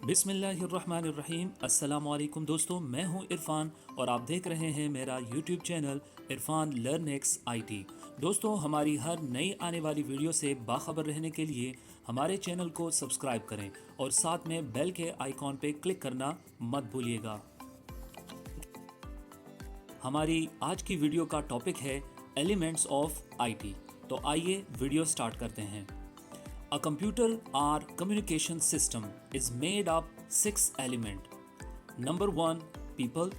बिस्मिल्लाहिर्रहमानिर्रहीम। अस्सलामुअलैकुम दोस्तों, मैं हूं इरफान और आप देख रहे हैं मेरा यूट्यूब चैनल इरफान लर्नेक्स आईटी। दोस्तों, हमारी हर नई आने वाली वीडियो से बाखबर रहने के लिए हमारे चैनल को सब्सक्राइब करें और साथ में बेल के आइकॉन पे क्लिक करना मत भूलिएगा। हमारी आज की वीडियो का टॉपिक है एलिमेंट्स ऑफ आईटी। तो आइए वीडियो स्टार्ट करते हैं। A computer or communication system is made up 6 elements. Number 1, people.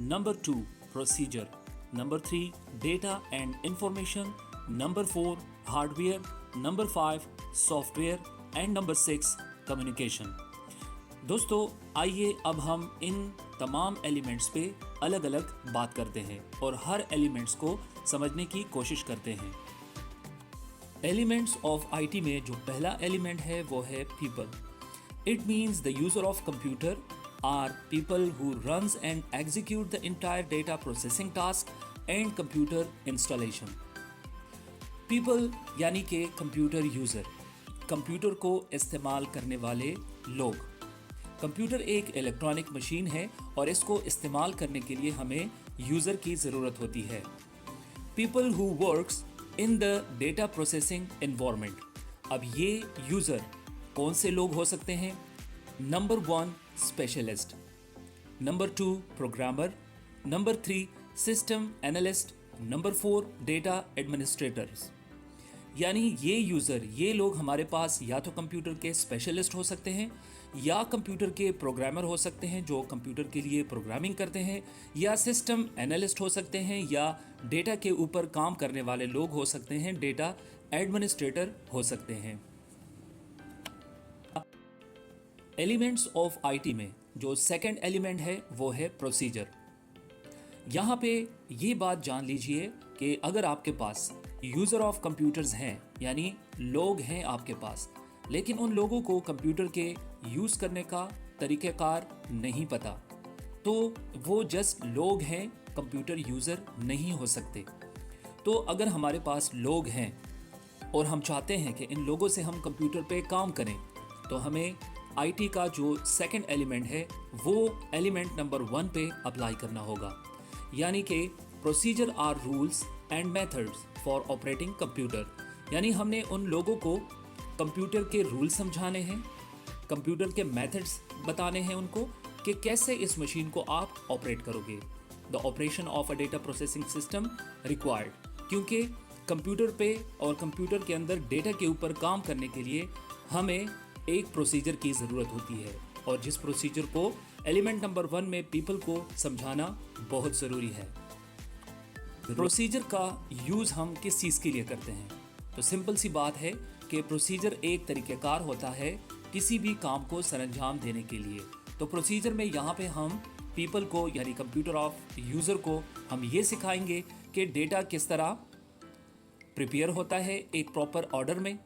Number 2, procedure. Number 3, data and information. Number 4, hardware. Number 5, software. And number 6, communication. दोस्तों, आइए अब हम इन तमाम एलिमेंट्स पे अलग अलग बात करते हैं और हर एलिमेंट्स को समझने की कोशिश करते हैं। एलिमेंट्स ऑफ आईटी में जो पहला एलिमेंट है वो है people. It means the user of computer are people who runs and execute the entire data processing task and computer installation. People यानी कि कंप्यूटर यूजर, कंप्यूटर को इस्तेमाल करने वाले लोग। कंप्यूटर एक इलेक्ट्रॉनिक मशीन है और इसको इस्तेमाल करने के लिए हमें यूजर की ज़रूरत होती है। People who works in the data processing environment. अब ये यूज़र कौन से लोग हो सकते हैं? Number 1, specialist. Number 2, programmer. Number 3, system analyst. Number 4, data administrators. यानी ये यूज़र, ये लोग हमारे पास या तो कंप्यूटर के स्पेशलिस्ट हो सकते हैं या कंप्यूटर के प्रोग्रामर हो सकते हैं जो कंप्यूटर के लिए प्रोग्रामिंग करते हैं, या सिस्टम एनालिस्ट हो सकते हैं, या डेटा के ऊपर काम करने वाले लोग हो सकते हैं, डेटा एडमिनिस्ट्रेटर हो सकते हैं। एलिमेंट्स ऑफ आईटी में जो सेकंड एलिमेंट है वो है प्रोसीजर। यहाँ पे ये बात जान लीजिए कि अगर आपके पास यूज़र ऑफ कंप्यूटर्स हैं, यानी लोग हैं आपके पास, लेकिन उन लोगों को कंप्यूटर के यूज़ करने का तरीक़ेकार नहीं पता, तो वो जस्ट लोग हैं, कंप्यूटर यूज़र नहीं हो सकते। तो अगर हमारे पास लोग हैं और हम चाहते हैं कि इन लोगों से हम कंप्यूटर पे काम करें, तो हमें आईटी का जो सेकंड एलिमेंट है वो एलिमेंट नंबर 1 पे अप्लाई करना होगा। यानी कि procedure are rules and methods for operating computer. यानी हमने उन लोगों को कंप्यूटर के रूल समझाने हैं, कंप्यूटर के मेथड्स बताने हैं उनको कि कैसे इस मशीन को आप ऑपरेट करोगे। The operation of a data processing system required, क्योंकि कंप्यूटर पे और कंप्यूटर के अंदर डेटा के ऊपर काम करने के लिए हमें एक प्रोसीजर की ज़रूरत होती है, और जिस प्रोसीजर को एलिमेंट नंबर 1 में पीपल को समझाना बहुत ज़रूरी है। प्रोसीजर का यूज़ हम किस चीज़ के लिए करते हैं? तो सिंपल सी बात है कि प्रोसीजर एक तरीक़ेकार होता है किसी भी काम को सरंजाम देने के लिए। तो प्रोसीजर में यहाँ पे हम पीपल को, यानी कंप्यूटर ऑफ यूज़र को, हम ये सिखाएंगे कि डेटा किस तरह प्रिपेयर होता है एक प्रॉपर ऑर्डर में,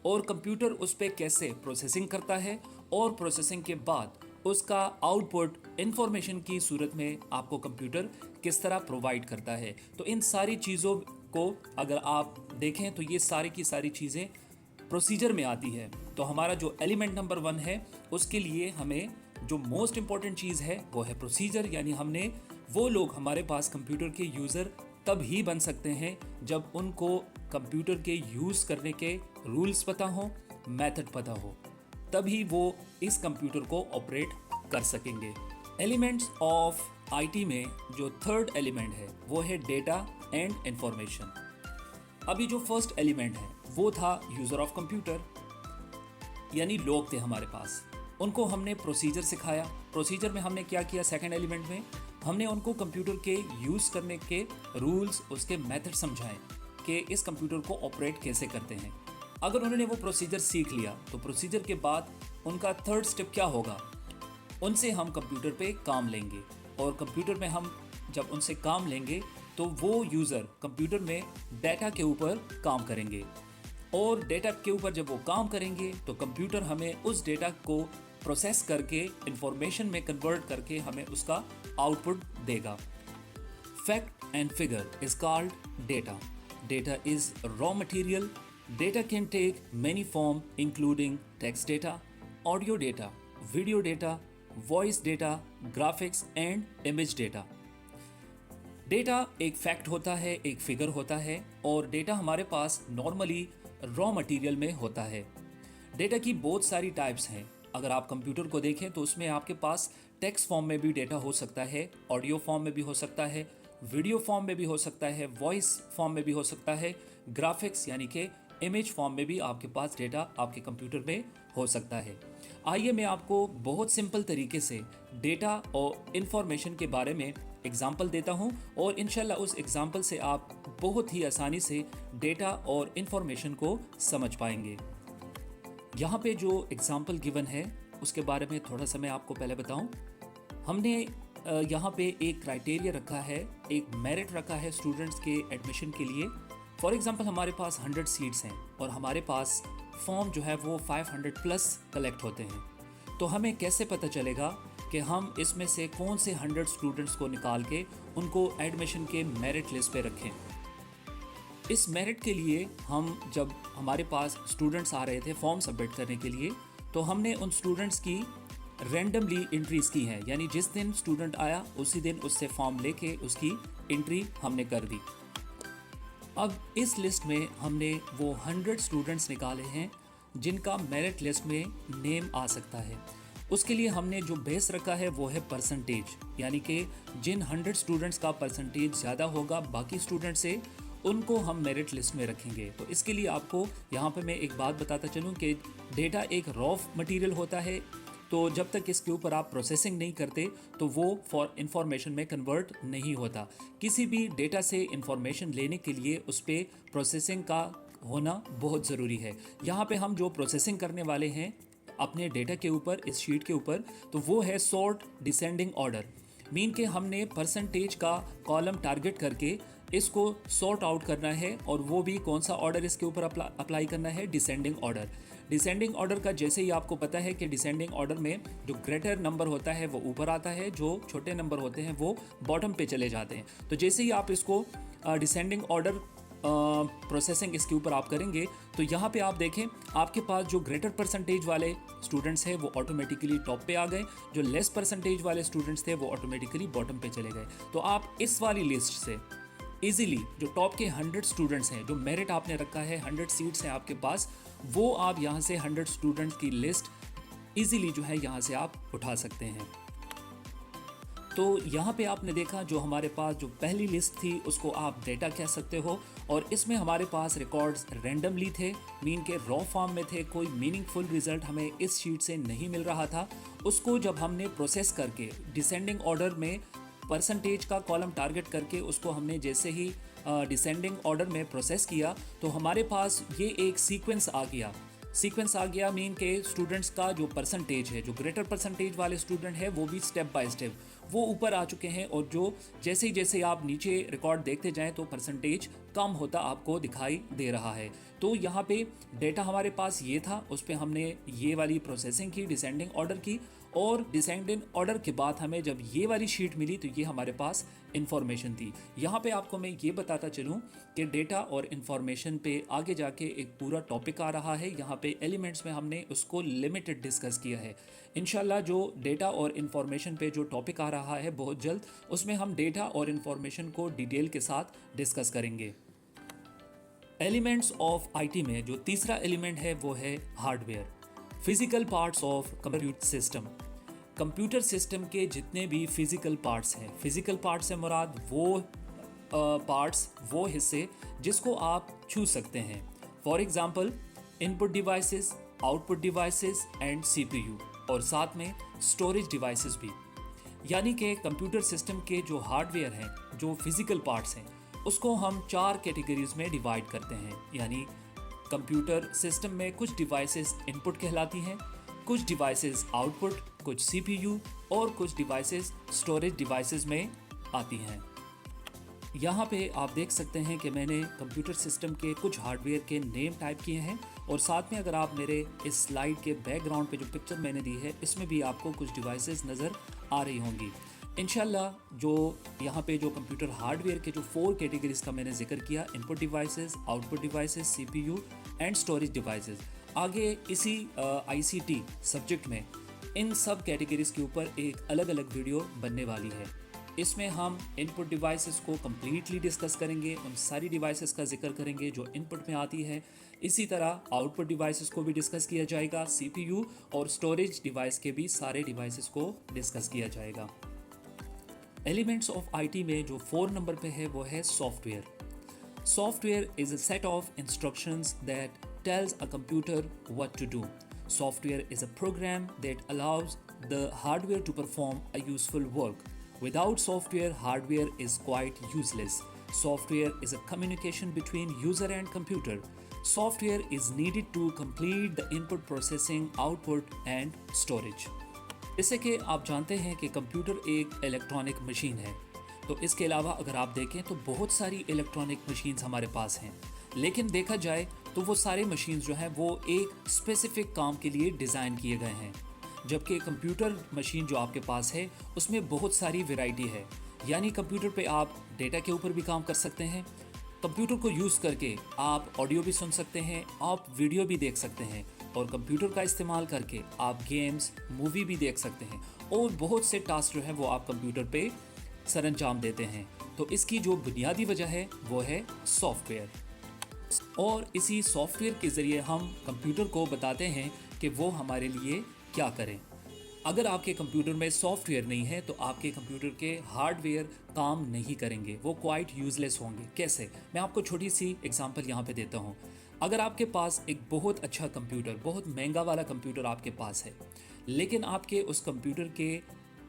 और कंप्यूटर उस पर कैसे प्रोसेसिंग करता है, और प्रोसेसिंग के बाद उसका आउटपुट इंफॉर्मेशन की सूरत में आपको कंप्यूटर किस तरह प्रोवाइड करता है। तो इन सारी चीज़ों को अगर आप देखें तो ये सारी की सारी चीज़ें प्रोसीजर में आती है। तो हमारा जो एलिमेंट नंबर 1 है उसके लिए हमें जो मोस्ट इम्पॉर्टेंट चीज़ है वो है प्रोसीजर। यानी हमने वो लोग, हमारे पास कंप्यूटर के यूज़र तब ही बन सकते हैं जब उनको कंप्यूटर के यूज़ करने के रूल्स पता हो, मेथड पता हो, तभी वो इस कंप्यूटर को ऑपरेट कर सकेंगे। एलिमेंट्स ऑफ आईटी में जो थर्ड एलिमेंट है वो है डेटा एंड इंफॉर्मेशन। अभी जो फर्स्ट एलिमेंट है वो था यूज़र ऑफ कंप्यूटर, यानी लोग थे हमारे पास, उनको हमने प्रोसीजर सिखाया। प्रोसीजर में हमने क्या किया? सेकंड एलिमेंट में हमने उनको कंप्यूटर के यूज़ करने के रूल्स, उसके मेथड समझाए कि इस कंप्यूटर को ऑपरेट कैसे करते हैं। अगर उन्होंने वो प्रोसीजर सीख लिया तो प्रोसीजर के बाद उनका थर्ड स्टेप क्या होगा? उनसे हम कंप्यूटर पे काम लेंगे, और कंप्यूटर में हम जब उनसे काम लेंगे तो वो यूज़र कंप्यूटर में डेटा के ऊपर काम करेंगे, और डेटा के ऊपर जब वो काम करेंगे तो कंप्यूटर हमें उस डेटा को प्रोसेस करके इंफॉर्मेशन में कन्वर्ट करके हमें उसका आउटपुट देगा। Fact and figure is called data. Data is raw material. Data can take many forms including text data, audio data, video data, voice data, graphics and image data. Data एक fact होता है, एक figure होता है, और data हमारे पास normally raw material में होता है। डेटा की बहुत सारी टाइप्स हैं। अगर आप कंप्यूटर को देखें तो उसमें आपके पास टेक्स्ट फॉर्म में भी डेटा हो सकता है, ऑडियो फॉर्म में भी हो सकता है, वीडियो फॉर्म में भी हो सकता है, वॉइस फॉर्म में भी हो सकता है, ग्राफिक्स यानी कि इमेज फॉर्म में भी आपके पास डेटा आपके कंप्यूटर में हो सकता है। आइए मैं आपको बहुत सिंपल तरीके से डेटा और इन्फॉर्मेशन के बारे में एग्जाम्पल देता हूं, और इंशाल्लाह उस एग्जाम्पल से आप बहुत ही आसानी से डेटा और इन्फॉर्मेशन को समझ पाएंगे। यहाँ पे जो एग्जाम्पल गिवन है उसके बारे में थोड़ा सा मैं आपको पहले बताऊं। हमने यहाँ पे एक क्राइटेरिया रखा है, एक मेरिट रखा है स्टूडेंट्स के एडमिशन के लिए। फॉर एग्जांपल हमारे पास 100 सीट्स हैं और हमारे पास फॉर्म जो है वो 500 प्लस कलेक्ट होते हैं। तो हमें कैसे पता चलेगा कि हम इसमें से कौन से 100 स्टूडेंट्स को निकाल के उनको एडमिशन के मेरिट लिस्ट पे रखें। इस मेरिट के लिए हम जब हमारे पास स्टूडेंट्स आ रहे थे फॉर्म सबमिट करने के लिए, तो हमने उन स्टूडेंट्स की रैंडमली एंट्रीज की हैं, यानी जिस दिन स्टूडेंट आया उसी दिन उससे फॉर्म लेके उसकी एंट्री हमने कर दी। अब इस लिस्ट में हमने वो 100 स्टूडेंट्स निकाले हैं जिनका मेरिट लिस्ट में नेम आ सकता है। उसके लिए हमने जो बेस रखा है वो है परसेंटेज, यानी कि जिन 100 स्टूडेंट्स का परसेंटेज ज़्यादा होगा बाकी स्टूडेंट से, उनको हम मेरिट लिस्ट में रखेंगे। तो इसके लिए आपको यहाँ पे मैं एक बात बताता चलूँ कि डेटा एक रॉ मटेरियल होता है, तो जब तक इसके ऊपर आप प्रोसेसिंग नहीं करते तो वो फॉर इंफॉर्मेशन में कन्वर्ट नहीं होता। किसी भी डेटा से इंफॉर्मेशन लेने के लिए उस पर प्रोसेसिंग का होना बहुत ज़रूरी है। यहाँ पे हम जो प्रोसेसिंग करने वाले हैं अपने डेटा के ऊपर, इस शीट के ऊपर, तो वो है सॉर्ट डिसेंडिंग ऑर्डर। मीन के हमने परसेंटेज का कॉलम टारगेट करके इसको सॉर्ट आउट करना है, और वो भी कौन सा ऑर्डर इसके ऊपर अप्लाई करना है, डिसेंडिंग ऑर्डर। डिसेंडिंग ऑर्डर का जैसे ही आपको पता है कि डिसेंडिंग ऑर्डर में जो ग्रेटर नंबर होता है वो ऊपर आता है, जो छोटे नंबर होते हैं वो बॉटम पे चले जाते हैं। तो जैसे ही आप इसको डिसेंडिंग ऑर्डर प्रोसेसिंग इसके ऊपर आप करेंगे तो यहाँ पे आप देखें आपके पास जो ग्रेटर परसेंटेज वाले स्टूडेंट्स हैं वो ऑटोमेटिकली टॉप पे आ गए, जो लेस परसेंटेज वाले स्टूडेंट्स थे वो ऑटोमेटिकली बॉटम पे चले गए। तो आप इस वाली लिस्ट से इजीली जो टॉप के 100 स्टूडेंट्स हैं, जो मेरिट आपने रखा है, 100 सीट्स हैं आपके पास, वो आप यहाँ से 100 स्टूडेंट्स की लिस्ट इजीली जो है यहाँ से आप उठा सकते हैं। तो यहाँ पे आपने देखा जो हमारे पास जो पहली लिस्ट थी उसको आप डेटा कह सकते हो, और इसमें हमारे पास रिकॉर्ड्स रैंडमली थे, मीन के रॉ फॉर्म में थे, कोई मीनिंगफुल रिजल्ट हमें इस शीट से नहीं मिल रहा था। उसको जब हमने प्रोसेस करके डिसेंडिंग ऑर्डर में परसेंटेज का कॉलम टारगेट करके उसको हमने जैसे ही डिसेंडिंग ऑर्डर में प्रोसेस किया तो हमारे पास ये एक सीक्वेंस आ गया। मीन के स्टूडेंट्स का जो परसेंटेज है, जो ग्रेटर परसेंटेज वाले स्टूडेंट है वो भी स्टेप बाय स्टेप वो ऊपर आ चुके हैं, और जो जैसे आप नीचे रिकॉर्ड देखते जाएं तो परसेंटेज कम होता आपको दिखाई दे रहा है। तो यहाँ पे डेटा हमारे पास ये था, उस पर हमने ये वाली प्रोसेसिंग की, डिसेंडिंग ऑर्डर की, और डिसेंडिंग ऑर्डर के बाद हमें जब ये वाली शीट मिली तो ये हमारे पास इन्फॉर्मेशन थी। यहाँ पे आपको मैं ये बताता चलूँ कि डेटा और इन्फॉर्मेशन पे आगे जाके एक पूरा टॉपिक आ रहा है। यहाँ पे एलिमेंट्स में हमने उसको लिमिटेड डिस्कस किया है। इंशाल्लाह जो डेटा और इन्फॉर्मेशन पे जो टॉपिक आ रहा है बहुत जल्द, उसमें हम डेटा और इन्फॉर्मेशन को डिटेल के साथ डिस्कस करेंगे। एलिमेंट्स ऑफ आईटी में जो तीसरा एलिमेंट है वो है hardware, physical parts of computer system. Computer system के जितने भी फिजिकल पार्ट्स हैं, फिजिकल पार्ट्स से मुराद वो पार्ट्स, वो हिस्से जिसको आप छू सकते हैं। For example input devices, output devices and CPU, और साथ में स्टोरेज डिवाइसेस भी। यानी कि कंप्यूटर सिस्टम के जो हार्डवेयर हैं, जो फिजिकल पार्ट्स हैं, उसको हम 4 कैटेगरीज में डिवाइड करते हैं। यानी कंप्यूटर सिस्टम में कुछ डिवाइसेस इनपुट कहलाती हैं, कुछ डिवाइसेस आउटपुट, कुछ सीपीयू, और कुछ डिवाइसेस स्टोरेज डिवाइसेस में आती हैं। यहाँ पे आप देख सकते हैं कि मैंने कंप्यूटर सिस्टम के कुछ हार्डवेयर के नेम टाइप किए हैं, और साथ में अगर आप मेरे इस स्लाइड के बैकग्राउंड पे जो पिक्चर मैंने दी है इसमें भी आपको कुछ डिवाइसेस नज़र आ रही होंगी। इंशाल्लाह जो यहाँ पे जो कंप्यूटर हार्डवेयर के जो 4 कैटेगरीज का मैंने जिक्र किया, input devices, output devices, CPU and storage devices, आगे इसी आईसीटी सब्जेक्ट में इन सब कैटेगरीज के ऊपर एक अलग अलग वीडियो बनने वाली है। इसमें हम इनपुट डिवाइसेस को कम्प्लीटली डिस्कस करेंगे, उन सारी डिवाइसेस का जिक्र करेंगे जो इनपुट में आती है। इसी तरह आउटपुट डिवाइसेस को भी डिस्कस किया जाएगा, सीपीयू और स्टोरेज डिवाइस के भी सारे डिवाइसेस को डिस्कस किया जाएगा। एलिमेंट्स ऑफ आईटी में जो 4 नंबर पे है वो है software. Software is a set of instructions that tells a computer what to do. Software is a program that allows the hardware to perform a useful work. Without software, hardware is quite useless. Software is a communication between user and computer. Software is needed to complete the input processing, output and storage. जैसे कि आप जानते हैं कि computer एक electronic machine है, तो इसके अलावा अगर आप देखें तो बहुत सारी इलेक्ट्रॉनिक मशीन्स हमारे पास हैं, लेकिन देखा जाए तो वो सारे मशीन्स जो हैं वो एक स्पेसिफिक काम के लिए डिज़ाइन किए गए हैं, जबकि कंप्यूटर मशीन जो आपके पास है उसमें बहुत सारी वैरायटी है। यानी कंप्यूटर पे आप डेटा के ऊपर भी काम कर सकते हैं, कंप्यूटर को यूज़ करके आप ऑडियो भी सुन सकते हैं, आप वीडियो भी देख सकते हैं, और कंप्यूटर का इस्तेमाल करके आप गेम्स, मूवी भी देख सकते हैं, और बहुत से टास्क जो हैं वो आप कंप्यूटर पे सरंजाम देते हैं। तो इसकी जो बुनियादी वजह है वो है सॉफ्टवेयर, और इसी सॉफ्टवेयर के ज़रिए हम कंप्यूटर को बताते हैं कि वो हमारे लिए क्या करें। अगर आपके कंप्यूटर में सॉफ्टवेयर नहीं है तो आपके कंप्यूटर के हार्डवेयर काम नहीं करेंगे, वो क्वाइट यूज़लेस होंगे। कैसे? मैं आपको छोटी सी एग्जांपल यहाँ पे देता हूँ। अगर आपके पास एक बहुत अच्छा कंप्यूटर, बहुत महंगा वाला कंप्यूटर आपके पास है, लेकिन आपके उस कंप्यूटर के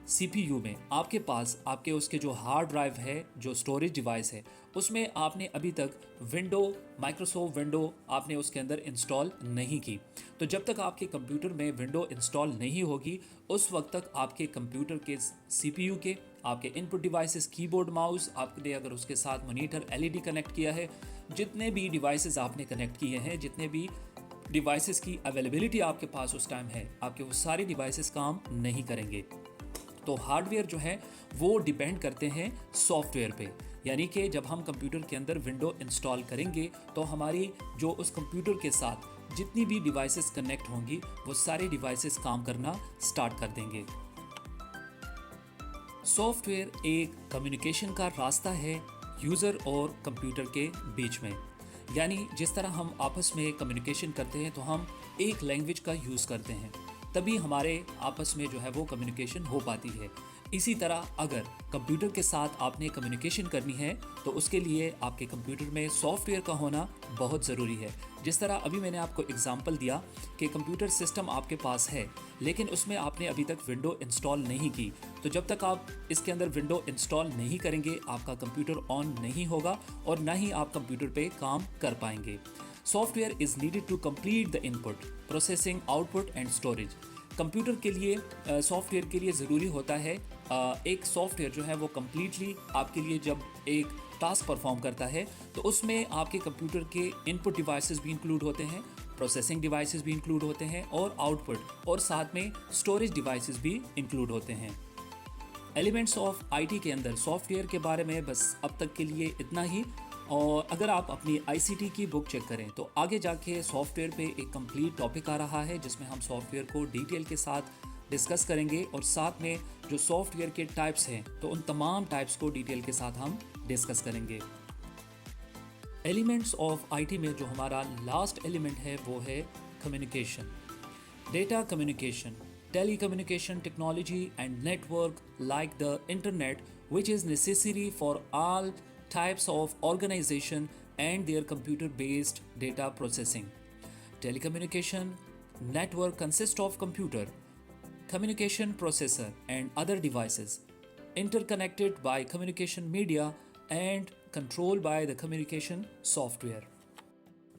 सीपीयू में आपके पास आपके उसके जो हार्ड ड्राइव है, जो स्टोरेज डिवाइस है, उसमें आपने अभी तक माइक्रोसॉफ्ट विंडो आपने उसके अंदर इंस्टॉल नहीं की, तो जब तक आपके कंप्यूटर में विंडो इंस्टॉल नहीं होगी उस वक्त तक आपके कंप्यूटर के सीपीयू के, आपके इनपुट डिवाइसेस, कीबोर्ड, माउस, आपने अगर उसके साथ मॉनिटर, एलईडी कनेक्ट किया है, जितने भी डिवाइसेस आपने कनेक्ट किए हैं, जितने भी डिवाइसेस की अवेलेबिलिटी आपके पास उस टाइम है, आपके वो सारे डिवाइसेस काम नहीं करेंगे। तो हार्डवेयर जो है वो डिपेंड करते हैं सॉफ्टवेयर पे, यानी कि जब हम कंप्यूटर के अंदर विंडो इंस्टॉल करेंगे तो हमारी जो उस कंप्यूटर के साथ जितनी भी डिवाइसेस कनेक्ट होंगी वो सारे डिवाइसेस काम करना स्टार्ट कर देंगे। सॉफ्टवेयर एक कम्युनिकेशन का रास्ता है यूज़र और कंप्यूटर के बीच में, यानी जिस तरह हम आपस में कम्युनिकेशन करते हैं तो हम एक लैंग्वेज का यूज़ करते हैं, तभी हमारे आपस में जो है वो कम्युनिकेशन हो पाती है। इसी तरह अगर कंप्यूटर के साथ आपने कम्युनिकेशन करनी है तो उसके लिए आपके कंप्यूटर में सॉफ्टवेयर का होना बहुत ज़रूरी है। जिस तरह अभी मैंने आपको एग्जांपल दिया कि कंप्यूटर सिस्टम आपके पास है लेकिन उसमें आपने अभी तक विंडो इंस्टॉल नहीं की, तो जब तक आप इसके अंदर विंडो इंस्टॉल नहीं करेंगे आपका कंप्यूटर ऑन नहीं होगा और ना ही आप कंप्यूटर पे काम कर पाएंगे। Software is needed to complete the input, processing, output and storage. Computer के लिए सॉफ्टवेयर के लिए ज़रूरी होता है एक सॉफ्टवेयर जो है वो कम्प्लीटली आपके लिए जब एक टास्क परफॉर्म करता है तो उसमें आपके कंप्यूटर के इनपुट डिवाइसेस भी इंक्लूड होते हैं, प्रोसेसिंग डिवाइसेस भी इंक्लूड होते हैं और आउटपुट और साथ में स्टोरेज डिवाइसेस भी इंक्लूड होते हैं। एलिमेंट्स ऑफ आईटी के अंदर सॉफ्टवेयर के बारे में बस अब तक के लिए इतना ही, और अगर आप अपनी आईसीटी की बुक चेक करें तो आगे जाके सॉफ्टवेयर पे एक कंप्लीट टॉपिक आ रहा है जिसमें हम सॉफ्टवेयर को डिटेल के साथ डिस्कस करेंगे और साथ में जो सॉफ्टवेयर के टाइप्स हैं तो उन तमाम टाइप्स को डिटेल के साथ हम डिस्कस करेंगे। एलिमेंट्स ऑफ आईटी में जो हमारा लास्ट एलिमेंट है वो है communication, data communication, telecommunication technology and network like the internet which is necessary for all types of organization and their computer-based data processing. Telecommunication network consists of computer, communication processor and other devices interconnected by communication media and controlled by the communication software.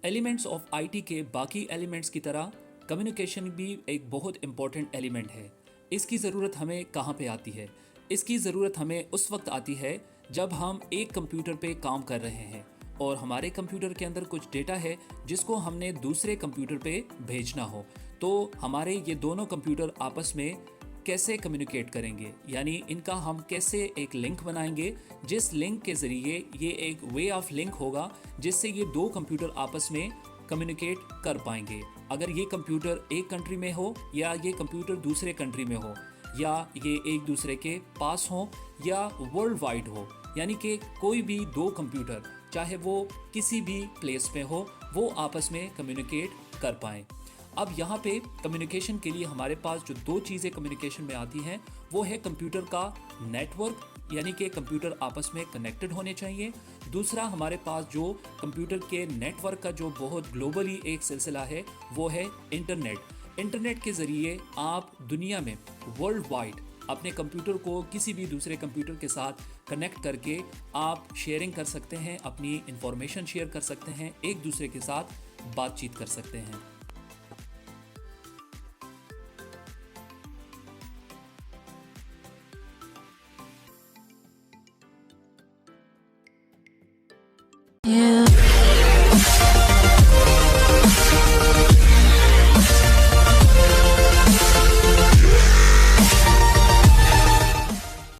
Elements of IT के बाकी elements की तरह communication भी एक बहुत important element है। इसकी ज़रूरत हमें कहाँ पे आती है? इसकी ज़रूरत हमें उस वक्त आती है जब हम एक कंप्यूटर पे काम कर रहे हैं और हमारे कंप्यूटर के अंदर कुछ डेटा है जिसको हमने दूसरे कंप्यूटर पे भेजना हो, तो हमारे ये दोनों कंप्यूटर आपस में कैसे कम्युनिकेट करेंगे, यानी इनका हम कैसे एक लिंक बनाएंगे जिस लिंक के ज़रिए ये एक वे ऑफ लिंक होगा जिससे ये दो कंप्यूटर आपस में कम्युनिकेट कर पाएंगे। अगर ये कंप्यूटर एक कंट्री में हो या ये कंप्यूटर दूसरे कंट्री में हो या ये एक दूसरे के पास हो या वर्ल्ड वाइड हो, यानी कि कोई भी दो कंप्यूटर चाहे वो किसी भी प्लेस पे हो वो आपस में कम्युनिकेट कर पाएँ। अब यहाँ पे कम्युनिकेशन के लिए हमारे पास जो दो चीज़ें कम्युनिकेशन में आती हैं वो है कंप्यूटर का नेटवर्क, यानी कि कंप्यूटर आपस में कनेक्टेड होने चाहिए। दूसरा हमारे पास जो कंप्यूटर के नेटवर्क का जो बहुत ग्लोबली एक सिलसिला है वो है इंटरनेट। इंटरनेट के ज़रिए आप दुनिया में वर्ल्ड वाइड अपने कंप्यूटर को किसी भी दूसरे कंप्यूटर के साथ कनेक्ट करके आप शेयरिंग कर सकते हैं, अपनी इंफॉर्मेशन शेयर कर सकते हैं, एक दूसरे के साथ बातचीत कर सकते हैं।